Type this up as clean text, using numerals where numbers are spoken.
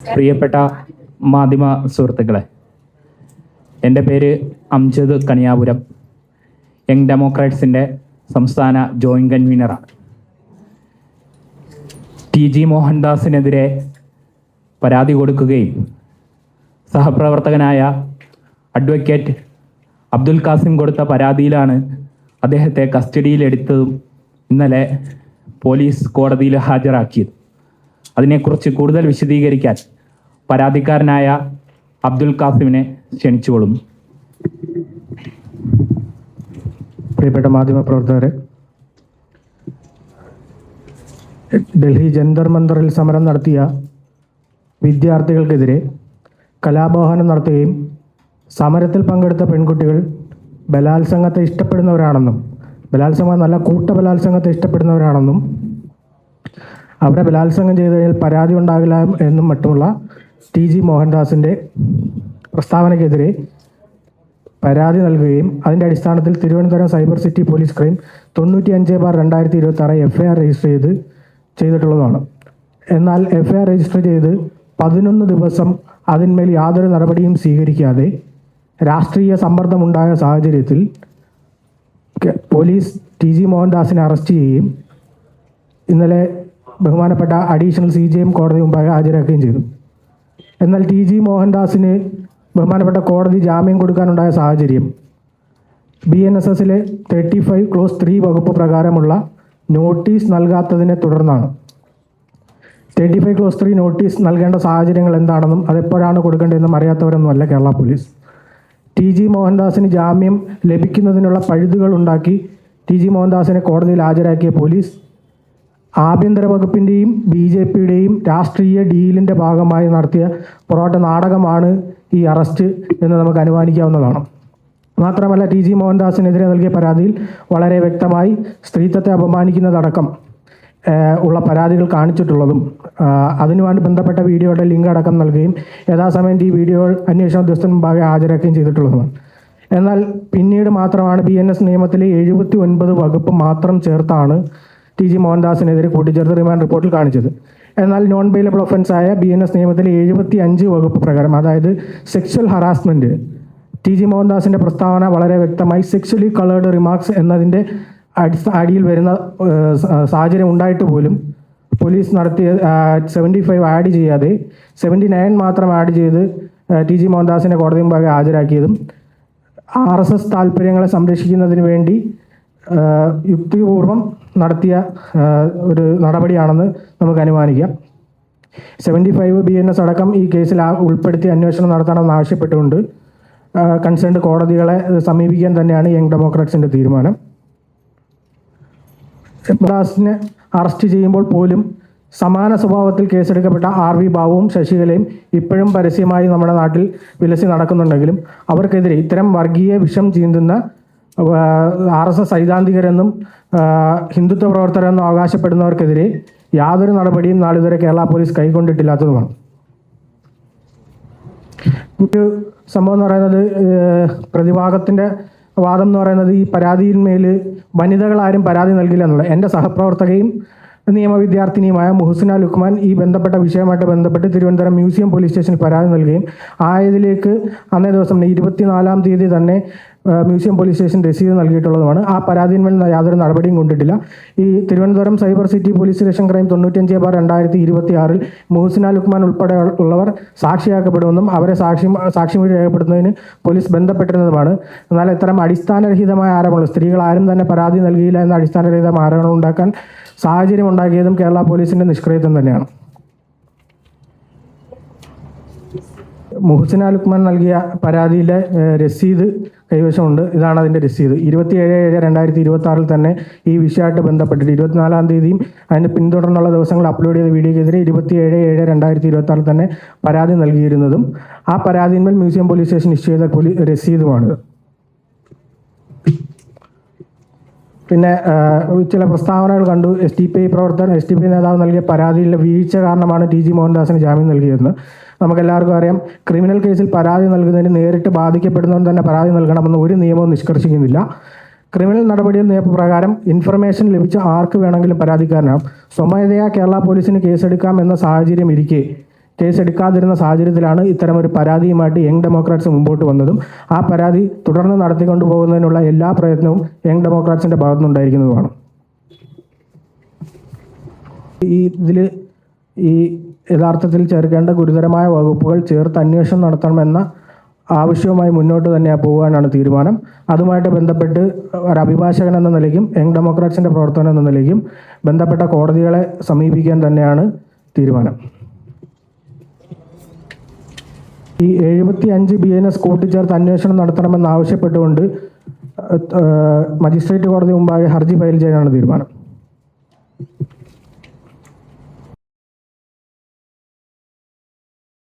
പ്രിയപ്പെട്ട മാധ്യമ സുഹൃത്തുക്കളെ, എൻ്റെ പേര് അംജദ് കണിയാപുരം, യങ് ഡെമോക്രാറ്റ്സിൻ്റെ സംസ്ഥാന ജോയിൻറ്റ് കൺവീനറാണ്. TG മോഹൻദാസിനെതിരെ പരാതി കൊടുക്കുകയും സഹപ്രവർത്തകനായ അഡ്വക്കേറ്റ് അബ്ദുൽ കാസിം കൊടുത്ത പരാതിയിലാണ് അദ്ദേഹത്തെ കസ്റ്റഡിയിലെടുത്തതും ഇന്നലെ പോലീസ് കോടതിയിൽ ഹാജരാക്കിയത്. അതിനെക്കുറിച്ച് കൂടുതൽ വിശദീകരിക്കാൻ പരാതിക്കാരനായ അബ്ദുൽ കാസിമിനെ ക്ഷണിച്ചുകൊള്ളുന്നു. പ്രിയപ്പെട്ട മാധ്യമപ്രവർത്തകരെ, ഡൽഹി ജന്തർ മന്ദറിൽ സമരം നടത്തിയ വിദ്യാർത്ഥികൾക്കെതിരെ കലാപാഹനം നടത്തുകയും സമരത്തിൽ പങ്കെടുത്ത പെൺകുട്ടികൾ ബലാത്സംഗത്തെ ഇഷ്ടപ്പെടുന്നവരാണെന്നും, ബലാത്സംഗം നല്ല കൂട്ടബലാത്സംഗത്തെ ഇഷ്ടപ്പെടുന്നവരാണെന്നും അവരെ ബലാത്സംഗം ചെയ്തു കഴിഞ്ഞാൽ പരാതി ഉണ്ടാകില്ല എന്നും മറ്റുമുള്ള TG മോഹൻദാസിൻ്റെ പ്രസ്താവനയ്ക്കെതിരെ പരാതി നൽകുകയും അതിൻ്റെ അടിസ്ഥാനത്തിൽ Thiruvananthapuram cyber city police crime 95/2026 FIR register ചെയ്തിട്ടുള്ളതാണ്. എന്നാൽ FIR രജിസ്റ്റർ ചെയ്ത് 11 ദിവസം അതിന്മേൽ യാതൊരു നടപടിയും സ്വീകരിക്കാതെ രാഷ്ട്രീയ സമ്മർദ്ദമുണ്ടായ സാഹചര്യത്തിൽ പോലീസ് TG മോഹൻദാസിനെ അറസ്റ്റ് ചെയ്യുകയും ഇന്നലെ ബഹുമാനപ്പെട്ട അഡീഷണൽ CJM കോടതി മുമ്പാകെ ഹാജരാക്കുകയും ചെയ്തു. എന്നാൽ TG മോഹൻദാസിന് ബഹുമാനപ്പെട്ട കോടതി ജാമ്യം കൊടുക്കാനുണ്ടായ സാഹചര്യം BNSSലെ 35 Clause 3 വകുപ്പ് പ്രകാരമുള്ള നോട്ടീസ് നൽകാത്തതിനെ തുടർന്നാണ്. 35 Clause 3 നോട്ടീസ് നൽകേണ്ട സാഹചര്യങ്ങൾ എന്താണെന്നും അതെപ്പോഴാണ് കൊടുക്കേണ്ടതെന്നും അറിയാത്തവരൊന്നുമല്ല കേരള പോലീസ്. TG മോഹൻദാസിന് ജാമ്യം ലഭിക്കുന്നതിനുള്ള പഴുതുകൾ ഉണ്ടാക്കി TG മോഹൻദാസിനെ കോടതിയിൽ ഹാജരാക്കിയ പോലീസ് ആഭ്യന്തര വകുപ്പിൻ്റെയും BJPയുടെയും രാഷ്ട്രീയ ഡീലിൻ്റെ ഭാഗമായി നടത്തിയ പൊറോട്ട നാടകമാണ് ഈ അറസ്റ്റ് എന്ന് നമുക്ക് അനുമാനിക്കാവുന്നതാണ്. മാത്രമല്ല, TG മോഹൻദാസിനെതിരെ നൽകിയ പരാതിയിൽ വളരെ വ്യക്തമായി സ്ത്രീത്വത്തെ അപമാനിക്കുന്നതടക്കം ഉള്ള പരാതികൾ കാണിച്ചിട്ടുള്ളതും അതിനുവേണ്ടി ബന്ധപ്പെട്ട വീഡിയോയുടെ ലിങ്ക് അടക്കം നൽകുകയും യഥാസമയം ഈ വീഡിയോകൾ അന്വേഷണ ഉദ്യോഗസ്ഥന് മുമ്പാകെ ഹാജരാക്കുകയും ചെയ്തിട്ടുള്ളതുമാണ്. എന്നാൽ പിന്നീട് മാത്രമാണ് BNS നിയമത്തിലെ 79 വകുപ്പ് മാത്രം ചേർത്താണ് TG മോഹൻദാസിനെതിരെ കൂട്ടിച്ചേർത്ത് റിമാൻഡ് റിപ്പോർട്ടിൽ കാണിച്ചത്. എന്നാൽ നോൺ ബെയിലബിൾ ഒഫൻസ് ആയ BNS നിയമത്തിലെ 75 വകുപ്പ് പ്രകാരം, അതായത് സെക്ഷൽ ഹറാസ്മെൻറ്റ്, TG മോഹൻദാസിൻ്റെ പ്രസ്താവന വളരെ വ്യക്തമായി സെക്ഷലി കളേർഡ് റിമാർക്സ് എന്നതിൻ്റെ അടിയിൽ വരുന്ന സാഹചര്യം ഉണ്ടായിട്ട് പോലും പോലീസ് നടത്തിയ 75 ആഡ് ചെയ്യാതെ 79 മാത്രം ആഡ് ചെയ്ത് TG മോഹൻദാസിനെ കോടതി മുമ്പാകെ ഹാജരാക്കിയതും RSS താല്പര്യങ്ങളെ സംരക്ഷിക്കുന്നതിന് വേണ്ടി യുക്തിപൂർവം നടത്തിയ ഒരു നടപടിയാണെന്ന് നമുക്ക് അനുമാനിക്കാം. 75 BNS അടക്കം ഈ കേസിൽ ഉൾപ്പെടുത്തി അന്വേഷണം നടത്തണമെന്ന് ആവശ്യപ്പെട്ടുകൊണ്ട് കൺസേൺഡ് കോടതികളെ സമീപിക്കാൻ തന്നെയാണ് യങ് ഡെമോക്രാറ്റ്സിൻ്റെ തീരുമാനം. ദാസിനെ അറസ്റ്റ് ചെയ്യുമ്പോൾ പോലും സമാന സ്വഭാവത്തിൽ കേസെടുക്കപ്പെട്ട RV ബാബുവും ശശികലയും ഇപ്പോഴും പരസ്യമായി നമ്മുടെ നാട്ടിൽ വിലസി നടക്കുന്നുണ്ടെങ്കിലും അവർക്കെതിരെ ഇത്തരം വർഗീയ വിഷം ചീന്തുന്ന RSS സൈദ്ധാന്തികരെന്നും ഹിന്ദുത്വ പ്രവർത്തകരെന്നും അവകാശപ്പെടുന്നവർക്കെതിരെ യാതൊരു നടപടിയും നാളിതുവരെ കേരള പോലീസ് കൈക്കൊണ്ടിട്ടില്ലാത്തതുമാണ്. ഒരു സംഭവം എന്ന് പറയുന്നത്, പ്രതിഭാഗത്തിൻ്റെ വാദം എന്ന് പറയുന്നത് ഈ പരാതിയിന്മേൽ വനിതകളാരും പരാതി നൽകില്ല എന്നുള്ളത്. എൻ്റെ സഹപ്രവർത്തകയും നിയമവിദ്യാർത്ഥിനിയുമായ മുഹസിന ലുക്മാൻ ഈ ബന്ധപ്പെട്ട വിഷയമായിട്ട് ബന്ധപ്പെട്ട് തിരുവനന്തപുരം മ്യൂസിയം പോലീസ് സ്റ്റേഷനിൽ പരാതി നൽകുകയും ആയതിലേക്ക് അന്നേ ദിവസം 24-ാം തീയതി തന്നെ മ്യൂസിയം പോലീസ് സ്റ്റേഷൻ രസീത് നൽകിയിട്ടുള്ളതുമാണ്. ആ പരാതിന്മേൽ യാതൊരു നടപടിയും കൊണ്ടിട്ടില്ല. ഈ Thiruvananthapuram cyber city police station crime 95/2026 Muhasina Luqman ഉൾപ്പെടെ ഉള്ളവർ സാക്ഷിയാക്കപ്പെടുമെന്നും അവരെ സാക്ഷിമൊഴി രേഖപ്പെടുത്തുന്നതിന് പോലീസ് ബന്ധപ്പെട്ടിരുന്നതുമാണ്. എന്നാൽ ഇത്തരം അടിസ്ഥാനരഹിതമായ ആരോപണങ്ങൾ, സ്ത്രീകൾ ആരും തന്നെ പരാതി നൽകിയില്ല എന്ന അടിസ്ഥാനരഹിതമായ ആരോപണം ഉണ്ടാക്കാൻ സാഹചര്യം ഉണ്ടാക്കിയതും കേരള പോലീസിൻ്റെ നിഷ്ക്രിയത്വം തന്നെയാണ്. മുഹസിന ലുക്മാൻ നൽകിയ പരാതിയിലെ രസീത് കൈവശമുണ്ട്. ഇതാണ് അതിൻ്റെ രസീത്. 27/7/2026 തന്നെ ഈ വിഷയമായിട്ട് ബന്ധപ്പെട്ടിട്ട് 24-ാം തീയതിയും അതിന് പിന്തുടർന്നുള്ള ദിവസങ്ങൾ അപ്ലോഡ് ചെയ്ത വീഡിയോക്കെതിരെ 27/7/2026 തന്നെ പരാതി നൽകിയിരുന്നതും ആ പരാതിന്മേൽ മ്യൂസിയം പോലീസ് സ്റ്റേഷൻ ഇഷ്യൂ ചെയ്ത രസീതുമാണിത്. പിന്നെ ചില പ്രസ്താവനകൾ കണ്ടു. SDPI പ്രവർത്തകർ, SDPI നേതാവ് നൽകിയ പരാതിയിലെ വീഴ്ച കാരണമാണ് TG മോഹൻദാസിന് ജാമ്യം നൽകിയതെന്ന്. നമുക്കെല്ലാവർക്കും അറിയാം, ക്രിമിനൽ കേസിൽ പരാതി നൽകുന്നതിന് നേരിട്ട് ബാധിക്കപ്പെടുന്നവൻ തന്നെ പരാതി നൽകണമെന്ന് ഒരു നിയമവും നിഷ്കർഷിക്കുന്നില്ല. ക്രിമിനൽ നടപടിയിൽ നിയമപ്രകാരം ഇൻഫർമേഷൻ ലഭിച്ച ആർക്ക് വേണമെങ്കിലും പരാതിക്കാരനാകും. സ്വമേധയാ കേരള പോലീസിന് കേസെടുക്കാം എന്ന സാഹചര്യം ഇരിക്കെ കേസെടുക്കാതിരുന്ന സാഹചര്യത്തിലാണ് ഇത്തരമൊരു പരാതിയുമായിട്ട് യങ് ഡെമോക്രാറ്റ്സ് മുമ്പോട്ട് വന്നതും ആ പരാതി തുടർന്ന് നടത്തിക്കൊണ്ടു പോകുന്നതിനുള്ള എല്ലാ പ്രയത്നവും യങ് ഡെമോക്രാറ്റ്സിൻ്റെ ഭാഗത്തുനിന്നുണ്ടായിരിക്കുന്നതുമാണ്. ഇതിൽ ഈ യഥാർത്ഥത്തിൽ ചേർക്കേണ്ട ഗുരുതരമായ വകുപ്പുകൾ ചേർത്ത് അന്വേഷണം നടത്തണമെന്ന ആവശ്യവുമായി മുന്നോട്ട് തന്നെ പോകാനാണ് തീരുമാനം. അതുമായിട്ട് ബന്ധപ്പെട്ട് ഒരു അഭിഭാഷകൻ എന്ന നിലയ്ക്കും യങ് ഡെമോക്രാറ്റ്സിൻ്റെ പ്രവർത്തനം എന്ന നിലയ്ക്കും ബന്ധപ്പെട്ട കോടതികളെ സമീപിക്കാൻ തന്നെയാണ് തീരുമാനം. ഈ 75 BNS കൂട്ടിച്ചേർത്ത് അന്വേഷണം നടത്തണമെന്നാവശ്യപ്പെട്ടുകൊണ്ട് മജിസ്ട്രേറ്റ് കോടതി മുമ്പാകെ ഹർജി ഫയൽ ചെയ്യാനാണ് തീരുമാനം.